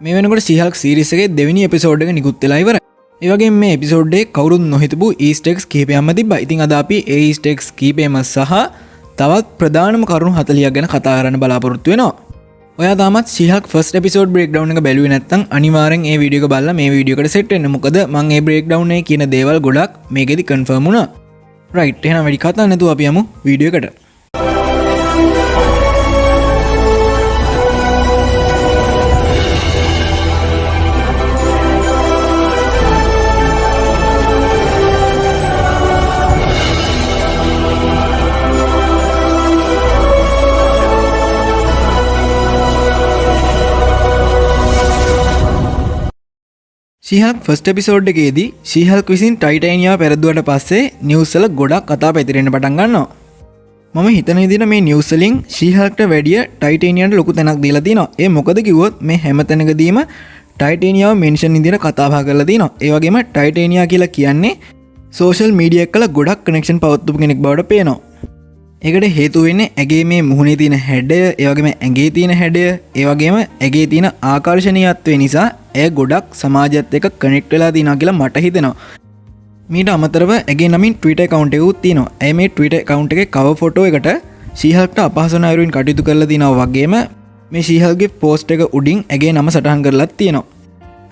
මේ වෙනකොට ශීහල්ක් සීරීස් එකේ දෙවෙනි එපිසෝඩ් එක නිකුත් වෙලා ඉවරයි. ඒ වගේම මේ එපිසෝඩ් එකේ කවුරුත් නොහිතපු ඊස්ටර් එග්ස් කිහිපයක්ම තිබ්බා. ඉතින් අද අපි ඒ ඊස්ටර් එග්ස් කිහිපෙම සහ තවත් ප්‍රධානම කරුණු 40ක් ගැන කතා කරන්න බලාපොරොත්තු වෙනවා. ඔයා තාමත් ශීහල්ක් ෆස්ට් එපිසෝඩ් බ්‍රේක්ඩවුන් එක බැලුවේ නැත්නම් අනිවාර්යෙන් මේ වීඩියෝ එක බලලා මේ වීඩියෝ එකට සෙට් වෙන්න. මොකද මම මේ බ්‍රේක්ඩවුන් එකේ කියන දේවල් ගොඩක් මේකෙදි කන්ෆර්ම් වුණා. රයිට් එහෙනම් වැඩි කතා නැතුව අපි යමු වීඩියෝ එකට. ශීහල්ක් ෆස්ට් එපිසෝඩ් එකේදී ශීහල්ක් විසින් ටයිටේනියාව පෙරදුවට පස්සේ නිවුස් වල ගොඩක් කතා පැතිරෙන්න පටන් ගන්නවා. මම හිතන විදිහට මේ නිවුස් වලින් ශීහල්ක්ට වැඩිය ටයිටේනියාට ලොකු තැනක් දීලා තිනවා. ඒ මොකද කිව්වොත් මේ හැම තැනකදීම ටයිටේනියාව මෙන්ෂන් විදිහට කතා බහ කරලා තිනවා. ඒ වගේම ටයිටේනියා කියලා කියන්නේ සෝෂල් මීඩියා එකල ගොඩක් කනෙක්ෂන් පවත්වපු කෙනෙක් බවට පේනවා. ඒකට හේතුව වෙන්නේ ඇගේ මේ මුහුණේ තියෙන හැඩය, ඒ වගේම ඇඟේ තියෙන හැඩය, ඒ වගේම ඇගේ තියෙන ආකර්ෂණීයත්වය නිසා ඇය ගොඩක් සමාජයත් එක්ක කනෙක්ට් වෙලා තියෙනවා කියලා මට හිතෙනවා. මීට අමතරව ඇගේ නමින් Twitter account එකකුත් තියෙනවා. ඇය මේ Twitter account එකේ cover photo එකට ශීහල්ක්ට අපහසු අයුරින් කටයුතු කරලා තිනවා වගේම මේ ශීහල්ක්ගේ post එක උඩින් ඇගේ නම සටහන් කරලාත් තියෙනවා.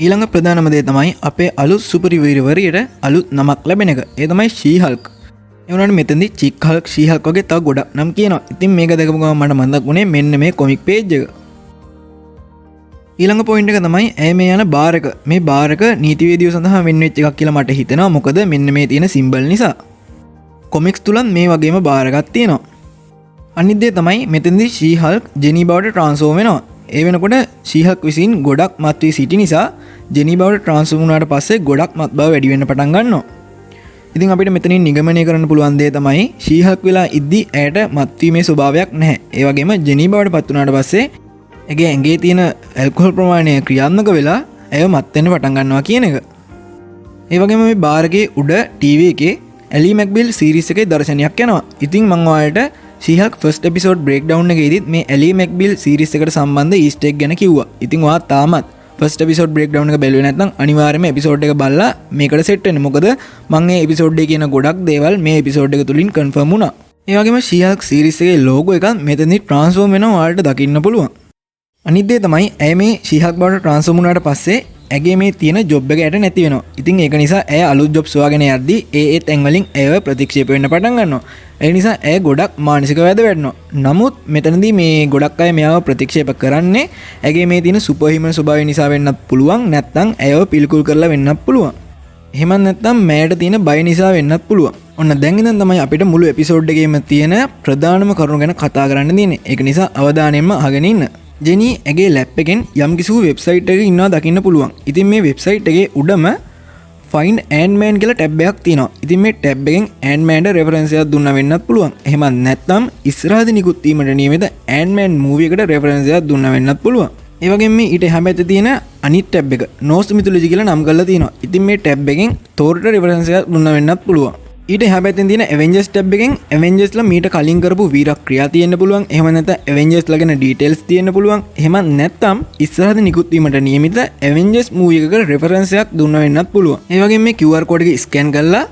ඊළඟ ප්‍රධානම දේ තමයි අපේ අලුත් සුපිරිවීරවරියට අලුත් නමක් ලැබෙන එක. ඒ තමයි ශීහල්ක්. ඒ වුණාට මෙතනදී චික්හල්ක් ශීහල්ක් වගේ තව ගොඩක් නම් කියනවා. ඉතින් මේක දැකපු ගමන් මට මතක් වුණේ මෙන්න මේ කොමික් පේජ් එක. ඊළඟ පොයින්ට් එක තමයි ඇය මේ යන බාර් එක. මේ බාර් එක නීතිවේදියෝ සඳහා වෙන් වෙච්ච එකක් කියලා මට හිතෙනවා. මොකද මෙන්න මේ තියෙන සිම්බල් නිසා. කොමික්ස් තුලත් මේ වගේම බාර් එකක් තියෙනවා. අනිත් දේ තමයි මෙතනදී ශීහල්ක් ජෙනී බවට ට්‍රාන්ස්ෆෝම් වෙනවා. ඒ වෙනකොට ශීහල්ක් විසින් ගොඩක් මත් වී සිටි නිසා ජෙනී බවට ට්‍රාන්ස්ෆෝම් වුණාට පස්සේ ගොඩක් මත් බව වැඩි වෙන්න පටන් ගන්නවා. ඉතින් අපිට මෙතනින් නිගමනය කරන්න පුළුවන් දේ තමයි ශීහල්ක් වෙලා ඉද්දි ඇයට මත් වීමේ ස්වභාවයක් නැහැ. ඒ වගේම ජෙනී බවට පත් වුණාට පස්සේ ඇගේ ඇඟේ තියෙන ඇල්කොහොල් ප්‍රමාණය ක්‍රියාත්මක වෙලා ඇය මත් වෙන්න පටන් ගන්නවා කියන එක. ඒ වගේම මේ බාර් එකේ උඩ ටීවී එකේ ඇලි මැක්බිල් සීරීස් එකේ දර්ශනයක් යනවා. ඉතින් මම ඔයාලට ශීහල්ක් ෆස්ට් එපිසෝඩ් බ්‍රේක්ඩවුන් එකේදීත් මේ ඇලි මැක්බිල් සීරීස් එකට සම්බන්ධ ඊස්ටර් එග් ගැන කිව්වා. ඉතින් ඔයා තාමත් ෆස්ට් එපිසෝඩ් බ්‍රේක්ඩවුන් එක බැලුවේ නැත්නම් අනිවාර්යයෙන්ම එපිසෝඩ් එක බලලා මේකට සෙට් වෙන්න. මොකද මම මේ එපිසෝඩ් එකේ කියන ගොඩක් දේවල් මේ එපිසෝඩ් එක තුලින් කන්ෆර්ම් වුණා. ඒ වගේම ශීහල්ක් සීරීස් එකේ ලෝගෝ එකත් මෙතනදි ට්‍රාන්ස්ෆෝම් වෙනවා ඔයාලට දකින්න පුළුවන්. අනිත් දේ තමයි ඇය මේ ශීහල්ක් බවට ට්‍රාන්ස්ෆෝම් වුණාට පස්සේ ඇගේ මේ තියෙන ජොබ් එක ඇයට නැති වෙනවා. ඉතින් ඒක නිසා ඇය අලුත් ජොබ්ස් හොයාගෙන යද්දී ඒ තැන් වලින් ඇයව ප්‍රතික්ෂේප වෙන්න පටන් ගන්නවා. ඒ නිසා ඇය ගොඩක් මානසික වැද වැටෙනවා. නමුත් මෙතනදී මේ ගොඩක් අය මෙයාව ප්‍රතික්ෂේප කරන්නේ ඇගේ මේ තියෙන සුපර් හියුමන් ස්වභාවය නිසා වෙන්නත් පුළුවන්. නැත්නම් ඇයව පිළිකුල් කරලා වෙන්නත් පුළුවන්. එහෙම නැත්නම් මෑට තියෙන බය නිසා වෙන්නත් පුළුවන්. ඔන්න දැන් ඉඳන් තමයි අපිට මුළු එපිසෝඩ් එකේම තියෙන ප්‍රධානම කරුණු ගැන කතා කරන්න තියෙන්නේ. ඒක නිසා අවධානයෙන්ම අහගෙන ඉන්න. ජෙනී ඇගේ ලැප් එකෙන් යම් කිසි වෙබ්සයිට් එකක ඉන්නවා දකින්න පුළුවන්. ඉතින් මේ වෙබ්සයිට් එකේ උඩම find Ant-Man කියලා ටැබ් එකක් තියෙනවා. ඉතින් මේ ටැබ් එකෙන් Ant-Manට රෙෆරන්ස් එකක් දුන්නා වෙන්නත් පුළුවන්. එහෙම නැත්නම් ඉස්සරහදී නිකුත් වීමට නියමිත Ant-Man movie එකට රෙෆරන්ස් එකක් දුන්නා වෙන්නත් පුළුවන්. ඒ වගේම මේ ඊට එහා පැත්තේ තියෙන අනිත් ටැබ් එක Norse Mythology කියලා නම් කරලා තියෙනවා. ඉතින් මේ ටැබ් එකෙන් Thorට රෙෆරන්ස් එකක් දුන්නා වෙන්නත් පුළුවන්. ඊට එහා පැත්තෙන් තියෙන Avengers ටැබ් එකෙන් Avengers ලා මීට කලින් කරපු වීර ක්‍රියා තියෙන්න පුළුවන්. එහෙම නැත්නම් Avengers ලා ගැන ඩීටේල්ස් තියෙන්න පුළුවන්. එහෙම නැත්නම් ඉස්සරහදී නිකුත් වීමට නියමිත Avengers movie එකක රෙෆරන්ස් එකක් දුන්නා වෙන්නත් පුළුවන්. ඒ වගේම මේ QR code එක ස්කෑන් කරලා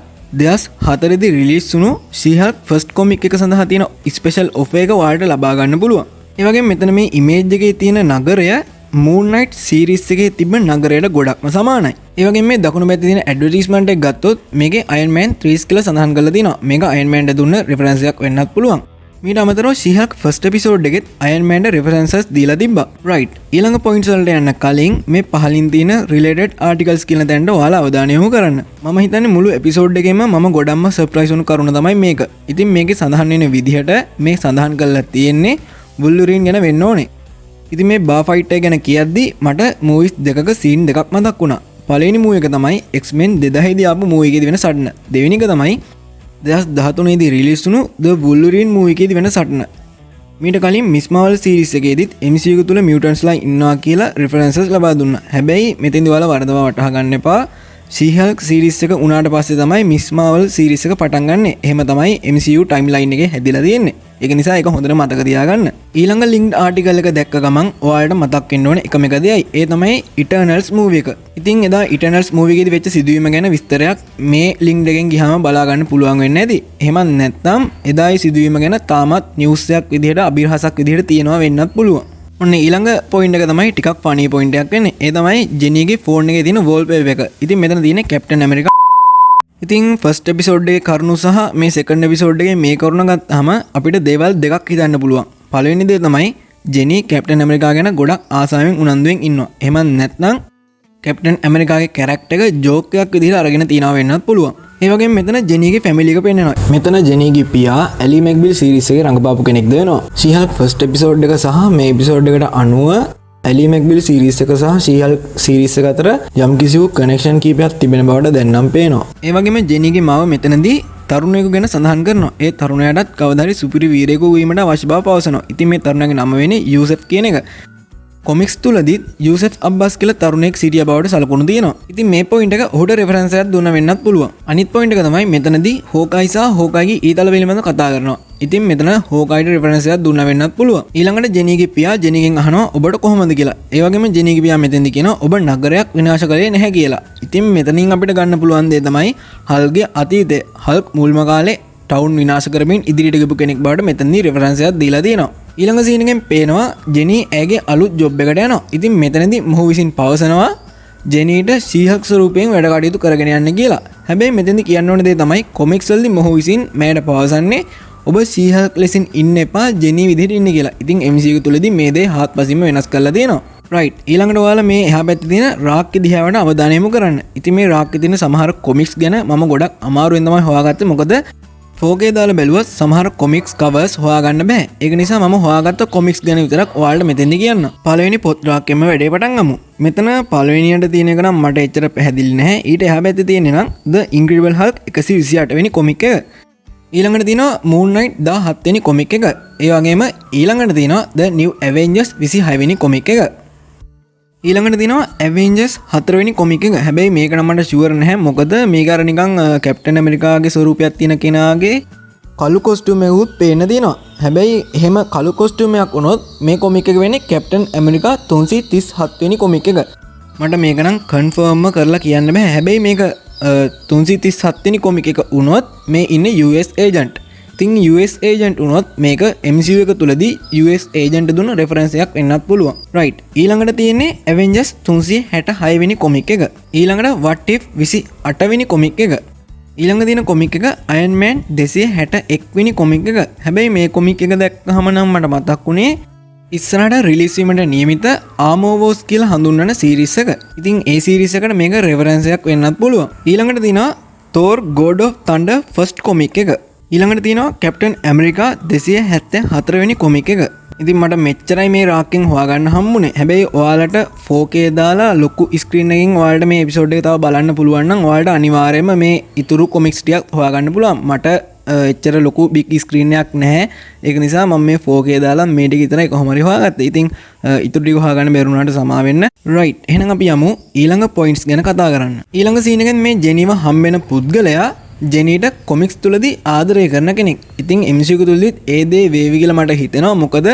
2004 දී රිලීස් වුණු ශීහල්ක් ෆස්ට් කොමික් එක සඳහා තියෙන ස්පෙෂල් ඔෆර් එක ඔයාලට ලබා ගන්න පුළුවන්. ඒ වගේම මෙතන මේ ඉමේජ් එකේ තියෙන නගරය Moon Knight series එකේ තිබ්බ නගරයට ගොඩක්ම සමානයි. ඒ වගේම මේ දකුණු පැත්තේ තියෙන ඇඩ්වර්ටයිස්මන්ට් එක ගත්තොත් මේකේ Iron Man 3 කියලා සඳහන් කරලා තියෙනවා. මේක Iron Man ට දුන්න රෙෆරන්ස් එකක් වෙන්නත් පුළුවන්. මීට අමතරව ශීහල්ක් ෆස්ට් එපිසෝඩ් එකෙත් Iron Man ට රෙෆරන්සස් දීලා තිබ්බා. රයිට්. ඊළඟ පොයින්ට්ස් වලට යන්න කලින් මේ පහලින් තියෙන රිලේටඩ් ආටිකල්ස් කියන තැනට ඔයාලා අවධානය යොමු කරන්න. මම හිතන්නේ මුළු එපිසෝඩ් එකේම මම ගොඩක්ම සර්ප්‍රයිස් වුණු කරුණ තමයි මේක. ඉතින් මේකේ සඳහන් වෙන විදිහට මේ සඳහන් කරලා තියෙන්නේ වුල්වරීන් ගැන වෙන්න ඕනේ. ඉතින් මේ බා ෆයිට් එක ගැන කියද්දි මට මූවිස් දෙකක සීන් දෙකක් මතක් වුණා. පළවෙනි මූවි එක තමයි X-Men 2000 දී ආපු මූවි එකේදී වෙන සටන. දෙවෙනි එක තමයි 2013 දී රිලීස් වුණු The Wolverine මූවි එකේදී වෙන සටන. මීට කලින් Miss Marvel සීරීස් එකේදීත් MCU එක තුල mutants ලා ඉන්නවා කියලා references ලබා දුන්නා. හැබැයි මෙතෙන්දී ඔයාලා වරදවා වටහා ගන්න එපා. ශීහල්ක් සීරීස් එක උනාට පස්සේ තමයි Miss Marvel සීරීස් එක පටන් ගන්නෙ. එහෙම තමයි MCU timeline එකේ හැදිලා තියෙන්නේ. ඒක නිසා ඒක හොඳට මතක තියාගන්න. ඊළඟ ලින්ක්ඩ් ආටිකල් එක දැක්ක ගමන් ඔයාලට මතක් වෙන්න ඕනේ එකම එක දෙයයි. ඒ තමයි ඉටර්නල්ස් මූවි එක. ඉතින් එදා ඉටර්නල්ස් මූවි එකේදී වෙච්ච සිදුවීම ගැන විස්තරයක් මේ ලින්ක් එකෙන් ගියාම බලා ගන්න පුළුවන් වෙන්නේ නැති. එහෙම නැත්නම් එදායි සිදුවීම ගැන තාමත් නිවුස් එකක් විදිහට අභිරහසක් විදිහට තියෙනවා වෙන්නත් පුළුවන්. ඔන්න ඊළඟ පොයින්ට් එක තමයි ටිකක් ෆනි පොයින්ට් එකක් වෙන්නේ. ඒ තමයි ජෙනීගේ ෆෝන් එකේ තියෙන වෝල්පේපර් එක. ඉතින් මෙතන තියෙන්නේ කැප්ටන් ඇමරිකා. ඉතින් ෆස්ට් එපිසෝඩ් එකේ කරුණු සහ මේ සෙකන්ඩ් එපිසෝඩ් එකේ මේ කරුණ ගත්තාම අපිට දේවල් දෙකක් හිතන්න පුළුවන්. පළවෙනි දේ තමයි ජෙනී කැප්ටන් ඇමරිකා ගැන ගොඩක් ආසාවෙන් උනන්දුවෙන් ඉන්නවා. එහෙම නැත්නම් කැප්ටන් ඇමරිකාගේ කැරක්ටර් එක ජෝක් එකක් විදිහට අරගෙන තියනවා වෙන්නත් පුළුවන්. ඒ වගේම මෙතන ජෙනීගේ ෆැමිලි එක පෙන්නනවා. මෙතන ජෙනීගේ පියා ඇලි මැක්බිල් සීරීස් එකේ රඟපාපු කෙනෙක්ද වෙනවා. ශී-හල්ක් ෆස්ට් එපිසෝඩ් එක සහ මේ එපිසෝඩ් එකට අනුව ඇලි මැක්බිල් සීරීස් එක සහ ශී-හල්ක් සීරීස් එක අතර යම් කිසි කනෙක්ෂන් කීපයක් තිබෙන බවට දැන් නම් පේනවා. ඒ වගේම ජෙනීගේ මාව මෙතනදී තරුණයෙකු ගැන සඳහන් කරනවා. ඒ තරුණයාටත් කවදාහරි සුපිරි වීරයෙකු වීමට අවශ්‍ය බව පවසනවා. ඉතින් මේ තරුණයාගේ නම වෙන්නේ යූසෙෆ් කියන එක. කොමික්ස් තුලදී යූසෙෆ් අබ්බාස් කියලා තරුණයෙක් සිටිය බවට සලකුණු තියෙනවා. ඉතින් මේ පොයින්ට් එක ඔහුට රෙෆරන්ස් එකක් දුන්න වෙන්නත් පුළුවන්. අනිත් පොයින්ට් එක තමයි මෙතනදී හෝකයි සහ හෝකයිගේ ඊතල පිළිබඳව කතා කරනවා. ඉතින් මෙතන හෝකයිට රෙෆරන්ස් එකක් දුන්න වෙන්නත් පුළුවන්. ඊළඟට ජෙනීගේ පියා ජෙනීගෙන් අහනවා ඔබට කොහොමද කියලා. ඒ වගේම ජෙනීගේ පියා මෙතෙන්දී කියනවා ඔබ නගරයක් විනාශ කළේ නැහැ කියලා. ඉතින් මෙතනින් අපිට ගන්න පුළුවන් දේ තමයි හල්ගේ අතීතය. හල්ක් මුල්ම කාලේ ටවුන් විනාශ කරමින් ඉදිරියට ගිහපු කෙනෙක් බවට මෙතනදී රෙෆරන්ස් එකක් දීලා තියෙනවා. ඊළඟ සීන් එකෙන් පේනවා ජෙනී ඇගේ අලුත් ජොබ් එකට යනවා. ඉතින් මෙතනදී මොහු විසින් පවසනවා ජෙනීට ශී-හල්ක් ස්වරූපයෙන් වැඩ කටයුතු කරගෙන යන්න කියලා. හැබැයි මෙතනදී කියන්න ඕන දේ තමයි කොමික්ස් වලදී මොහු විසින් මෑට පවසන්නේ ඔබ ශී-හල්ක් ලෙසින් ඉන්න එපා ජෙනී විදිහට ඉන්න කියලා. ඉතින් MCU තුලදී මේ දේ හාත්පසින්ම වෙනස් කරලා තියෙනවා. රයිට්. ඊළඟට ඔයාලා මේ එහා පැත්තේ තියෙන රාක්කේ දිහාවට අවධානය යොමු කරන්න. ඉතින් මේ රාක්කේ තියෙන සමහර කොමික්ස් ගැන මම ගොඩක් අමාරුවෙන් තමයි හොයාගත්තේ. මොකද 4K දාලා බැලුවත් සමහර කොමික්ස් කවර්ස් හොයාගන්න බෑ. ඒක නිසා මම හොයාගත්ත කොමික්ස් ගැන විතරක් ඔයාලට මෙතෙන්දි කියන්න. පළවෙනි පොත් රාක්කෙම වැඩේ පටන් ගමු. මෙතන පළවෙනියට තියෙන එක නම් මට එච්චර පැහැදිලි නැහැ. ඊට එහා පැත්තේ තියෙන්නේ නම් The Incredible Hulk 128 වෙනි කොමික් එක. ඊළඟට තියෙනවා Moon Knight 17 වෙනි කොමික් එක. ඒ වගේම ඊළඟට තියෙනවා The New Avengers 26 වෙනි කොමික් එක. ඊළඟට තියෙනවා Avengers 4 වෙනි කොමික් එක. හැබැයි මේක නම් මට ෂුවර් නැහැ. මොකද මේක අර නිකන් කැප්ටන් ඇමරිකාගේ ස්වරූපයක් තියෙන කෙනාගේ කළු කොස්ටියුම් එකකුත් පේන්න තියෙනවා. හැබැයි එහෙම කළු කොස්ටියුම් එකක් වුණොත් මේ කොමික් එක වෙන්නේ කැප්ටන් ඇමරිකා 337 වෙනි කොමික් එක. මට මේක නම් කන්ෆර්ම්ම කරලා කියන්න බෑ. හැබැයි මේක 337 වෙනි කොමික් එක වුණොත් මේ ඉන්නේ US ඒජන්ට්. ඉතින් US ඒජන්ට් වුණොත් මේක MCU එක තුලදී US ඒජන්ට් දුන්න රෙෆරන්ස් එකක් වෙන්නත් පුළුවන්. රයිට්. ඊළඟට තියෙන්නේ Avengers 366 වෙනි කොමික් එක. ඊළඟට What If 28 වෙනි කොමික් එක. ඊළඟ තියෙන කොමික් එක Iron Man 261 වෙනි කොමික් එක. හැබැයි මේ කොමික් එක දැක්කහම නම් මට මතක් වුණේ ඉස්සරහට රිලීස් වීමට නියමිත Armor Wars කියලා හඳුන්වන සීරීස් එක. ඉතින් ඒ සීරීස් එකට මේක රෙෆරන්ස් එකක් වෙන්නත් පුළුවන්. ඊළඟට තියෙනවා Thor God of Thunder first comic එක. ඊළඟට තියෙනවා කැප්ටන් ඇමරිකා 274 වෙනි කොමික් එක. ඉතින් මට මෙච්චරයි මේ රාක්කෙන් හොයාගන්න හම්බුනේ. හැබැයි ඔයාලට 4K දාලා ලොකු ස්ක්‍රීන් එකකින් ඔයාලට මේ එපිසෝඩ් එක තව බලන්න පුළුවන් නම් ඔයාලට අනිවාර්යයෙන්ම මේ ඉතුරු කොමික්ස් ටිකක් හොයාගන්න පුළුවන්. මට එච්චර ලොකු බිග් ස්ක්‍රීන් එකක් නැහැ. ඒක නිසා මම මේ 4K දාලා මේ ටික විතරයි කොහොම හරි හොයාගත්තා. ඉතින් ඉතුරු ටික හොයාගන්න බැරි වුණාට සමා වෙන්න. රයිට්. එහෙනම් අපි යමු ඊළඟ පොයින්ට්ස් ගැන කතා කරන්න. ඊළඟ සීන් එකෙන් මේ ජෙනීව හම්බෙන පුද්ගලයා ජෙනීට කොමික්ස් තුලදී ආදරය කරන කෙනෙක්. ඉතින් MCU තුලදීත් ඒ දේ වේවි කියලා මට හිතෙනවා. මොකද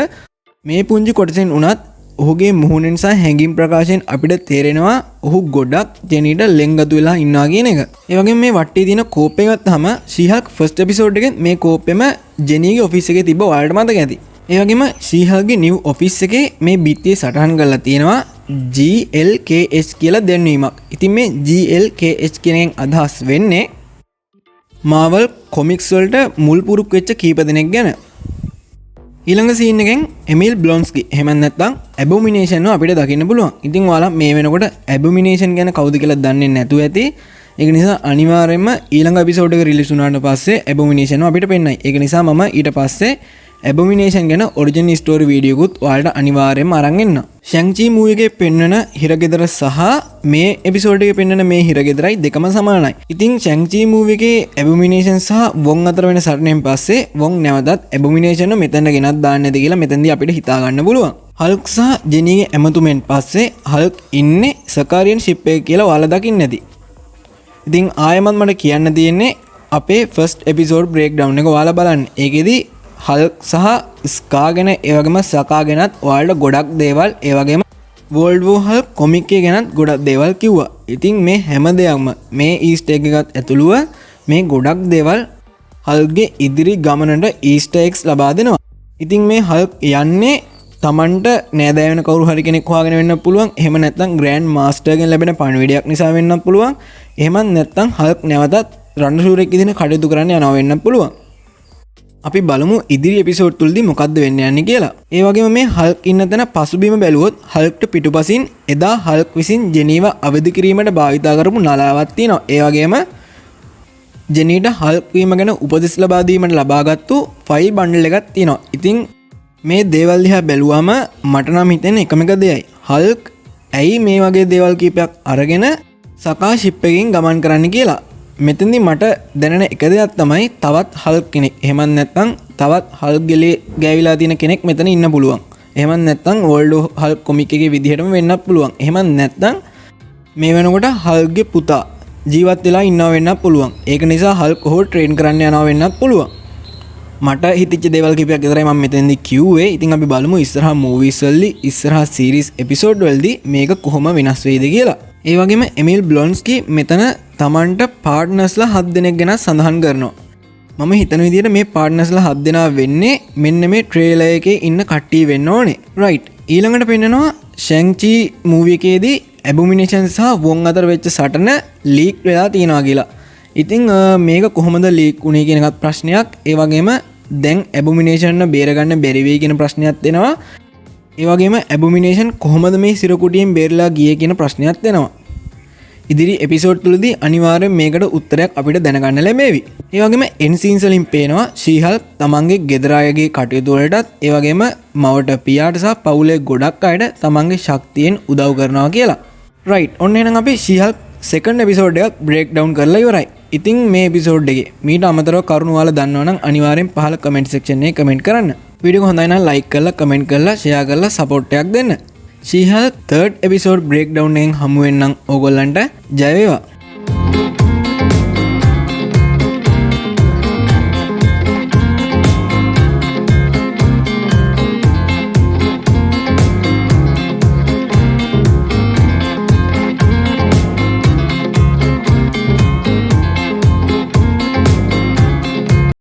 මේ පුංචි කොටසෙන් උනත් ඔහුගේ මුහුණ නිසා හැඟීම් ප්‍රකාශයෙන් අපිට තේරෙනවා ඔහු ගොඩක් ජෙනීට ලෙන්ගතු වෙලා ඉන්නවා කියන එක. ඒ වගේම මේ වටේ තියෙන කෝප් එක ගත්තාම ශී-හල්ක් ෆස්ට් එපිසෝඩ් එකේ මේ කෝපෙම ජෙනීගේ ඔෆිස් එකේ තිබ්බ ඔයාලට මතක ඇති. ඒ වගේම ශී-හල්ක්ගේ නිව් ඔෆිස් එකේ මේ බිත්තියේ සටහන් කරලා තියෙනවා GLKH කියලා දැන්වීමක්. ඉතින් මේ GLKH කියන එකෙන් අදහස් වෙන්නේ මාවල් කොමික්ස් වලට මුල් පුරුක් වෙච්ච කීප දෙනෙක් ගැන. ඊළඟ සීන් එකෙන් එමිල් බ්ලොන්ස්කි එහෙම නැත්නම් ඇබොමිනේෂන් අපිට දකින්න පුළුවන්. ඉතින් ඔයාලා මේ වෙනකොට ඇබොමිනේෂන් ගැන කවුද කියලා දන්නේ නැතුව ඇති. ඒක නිසා අනිවාර්යයෙන්ම ඊළඟ එපිසෝඩ් එක රිලීස් වුණාට පස්සේ ඇබොමිනේෂන් අපිට පෙන්නයි. ඒක නිසා මම ඊට පස්සේ ඇබොමිනේෂන් ගැන ඔරිජිනල් ස්ටෝරි වීඩියෝකුත් ඔයාලට අනිවාර්යයෙන්ම අරන් එන්න. ෂැන්චි මූවි එකේ පෙන්වන හිරගෙදර සහ මේ එපිසෝඩ් එකේ පෙන්වන මේ හිරගෙදරයි දෙකම සමානයි. ඉතින් ෂැන්චි මූවි එකේ ඇබොමිනේෂන් සහ වොන් අතර වෙන සටනෙන් පස්සේ වොන් නැවතත් ඇබොමිනේෂන් මෙතන ගෙනත් දාන්නේද කියලා මෙතනදී අපිට හිතා ගන්න පුළුවන්. හල්ක් සහ ජෙනීගේ ඇමතුමෙන් පස්සේ හල්ක් ඉන්නේ සකාරියන් ෂිප් එක කියලා ඔයාලා දකින්න ඇති. ඉතින් ආයෙමත් මට කියන්න තියෙන්නේ අපේ ෆස්ට් එපිසෝඩ් බ්‍රේක් ඩවුන් එක ඔයාලා බලන්න. ඒකෙදි හල්ක් සහ ස්කාගෙන ඒවගේම සකාගෙනත් ඔයාලට ගොඩක් දේවල් ඒවගේම වෝල්ඩ් වෝ හල්ක් කොමික් එක ගැනත් ගොඩක් දේවල් කිව්වා. ඉතින් මේ හැම දෙයක්ම මේ ඊස්ටර් එකත් ඇතුළුව මේ ගොඩක් දේවල් හල්ක්ගේ ඉදිරි ගමනට ඊස්ටර් එග්ස් ලබා දෙනවා. ඉතින් මේ හල්ක් යන්නේ තමන්ට නෑදෑවෙන කවුරු හරි කෙනෙක් හොයාගෙන වෙන්න පුළුවන්. එහෙම නැත්නම් ග්‍රෑන්ඩ් මාස්ටර්ගෙන් ලැබෙන පණිවිඩයක් නිසා වෙන්නත් පුළුවන්. එහෙමත් නැත්නම් හල්ක් නැවතත් රණශූරයෙක් විදිහට කටයුතු කරන්න යනවා වෙන්නත් පුළුවන්. අපි බලමු ඉදිරි එපිසෝඩ් තුලදී මොකද්ද වෙන්න යන්නේ කියලා. ඒ වගේම මේ හල්ක් ඉන්න තැන පසුබිම බැලුවොත් හල්ක්ට පිටුපසින් එදා හල්ක් විසින් ජෙනීවා අවදි කිරීමට භාවිතා කරපු නලාවක් තියෙනවා. ඒ වගේම ජෙනීට හල්ක් වීම ගැන උපදෙස් ලබා දීමට ලබාගත්තු ෆයිල් බන්ඩල් එකක් තියෙනවා. ඉතින් මේ දේවල් දිහා බැලුවම මට නම් හිතෙන්නේ එකම එක දෙයයි. හල්ක් ඇයි මේ වගේ දේවල් කීපයක් අරගෙන සකා ෂිප් එකකින් ගමන් කරන්න කියලා. මෙතනදී මට දැනෙන එක දෙයක් තමයි තවත් හල්ක් කෙනෙක්. එහෙමත් නැත්නම් තවත් හල්ක් ගෙලේ ගෑවිලා තියෙන කෙනෙක් මෙතන ඉන්න පුළුවන්. එහෙමත් නැත්නම් වර්ල්ඩ් හල්ක් කොමික් එකේ විදිහටම වෙන්නත් පුළුවන්. එහෙමත් නැත්නම් මේ වෙනකොට හල්ක්ගේ පුතා ජීවත් වෙලා ඉන්නවා වෙන්නත් පුළුවන්. ඒක නිසා හල්ක් ඔහු ට්‍රේන් කරන්න යනවා වෙන්නත් පුළුවන්. මට හිතච්ච දේවල් කිපයක් විතරයි මම මෙතෙන්දී කිව්වේ. ඉතින් අපි බලමු ඉස්සරහා මූවිස් වලදී ඉස්සරහා සීරීස් එපිසෝඩ් වලදී මේක කොහොම වෙනස් වෙයිද කියලා. ඒ වගේම එමිල් බ්ලොන්ස්කි මෙතන තමන්ට පාර්ට්නර්ස්ලා 7 දෙනෙක් ගැන සඳහන් කරනවා. මම හිතන විදිහට මේ පාර්ට්නර්ස්ලා 7 දෙනා වෙන්නේ මෙන්න මේ ට්‍රේලර් එකේ ඉන්න කට්ටිය වෙන්න ඕනේ. රයිට්. ඊළඟට පෙන්නනවා ෂැන්චි මූවි එකේදී ඇබොමිනේෂන් සහ වොන් අතර වෙච්ච සටන ලීක් වෙලා තියෙනවා කියලා. ඉතින් මේක කොහොමද ලීක් වුණේ කියන එකත් ප්‍රශ්නයක්. ඒ වගේම දැන් ඇබොමිනේෂන් බේරගන්න බැරි වෙයි කියන ප්‍රශ්නයක් එනවා. ඒ වගේම ඇබොමිනේෂන් කොහොමද මේ සිරකුටියෙන් බේරලා ගියේ කියන ප්‍රශ්නයක් එනවා. ඉදිරි එපිසෝඩ් තුලදී අනිවාර්යෙන් මේකට උත්තරයක් අපිට දැනගන්න ලැබෙවි. ඒ වගේම එන් සීන්ස් වලින් පේනවා ෂීහල්ක් තමන්ගේ ගෙදර අයගේ කටයුතු වලටත් ඒ වගේම මවට පියාට සහ පවුලේ ගොඩක් අයට තමන්ගේ ශක්තියෙන් උදව් කරනවා කියලා. රයිට්. ඔන්න එහෙනම් අපි ෂීහල්ක් සෙකන්ඩ් එපිසෝඩ් එකක් බ්‍රේක් ඩවුන් කරලා ඉවරයි. ඉතින් මේ එපිසෝඩ් එකේ මීට අමතරව කරුණු ඔයාලා දන්නවනම් අනිවාර්යෙන් පහළ කමෙන්ට් සෙක්ෂන් එකේ කමෙන්ට් කරන්න. වීඩියෝ එක හොඳයි නම් ලයික් කරලා කමෙන්ට් කරලා ෂෙයා කරලා සපෝට් එකක් දෙන්න. ෂීහල්ක් 3rd එපිසෝඩ් බ්‍රේක් ඩවුන් එකෙන් හමු වෙන්නම් ඕගොල්ලන්ට ජය වේවා.